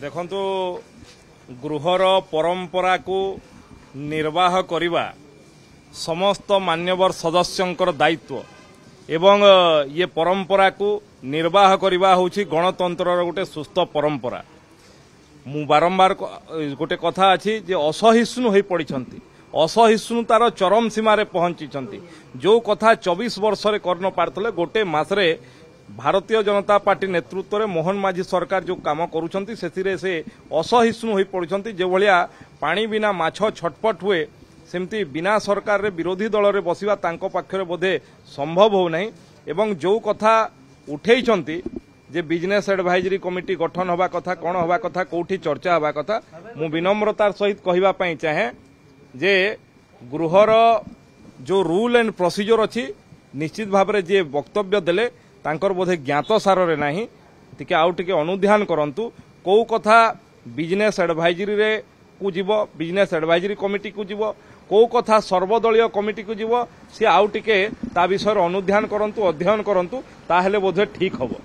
देखंतु गृहर परंपरा को निर्वाह करिबा समस्त मान्यवर सदस्यंकर दायित्व एवं ये परंपरा को निर्वाह करिबा होछि गणतंत्र गोटे सुस्थ परंपरा। मु बारंबार गोटे कथा अछि जे असहिष्णु होई पड़िछंती, असहिष्णुतार चरम सीमार पहुंची। जो कथा 24 वर्ष रे करन पारथले गोटे मासरे भारतीय जनता पार्टी नेतृत्व में मोहन माझी सरकार जो काम करुछंती सेथिरे से असहिष्णु होई पड़िछंती। जे भलिया पानी बिना माछ छटपट हुए सेमती बिना सरकार रे विरोधी दल रे बसिबा तांको पाखरे बोधे संभव हो नहीं। एवं जो कथा उठेइछंती जे बिजनेस एडवाइजरी कमिटी गठन होबा कथा, कोन होबा कथा, कोठी चर्चा होबा कथा, मु विनम्रतार सहित कहिबा पई चाहे जे गृहर जो रूल एंड प्रोसीजर अछि निश्चित भाव में जे वक्तव्य देले तांकर बोधे ज्ञात सार रे नाही, टिके आउ टिके अनुध्यान करंतु। को कथा बिजनेस एडवाइजरी रे को जीव, बिजनेस एडवाइजरी कमिटी को जीव, को कथा सर्वदलीय कमिटी को जीव, सी आउ टिके ता विषय अनुध्यान करंतु, अध्ययन करंतु, ताहेले बोधे ठीक हबो।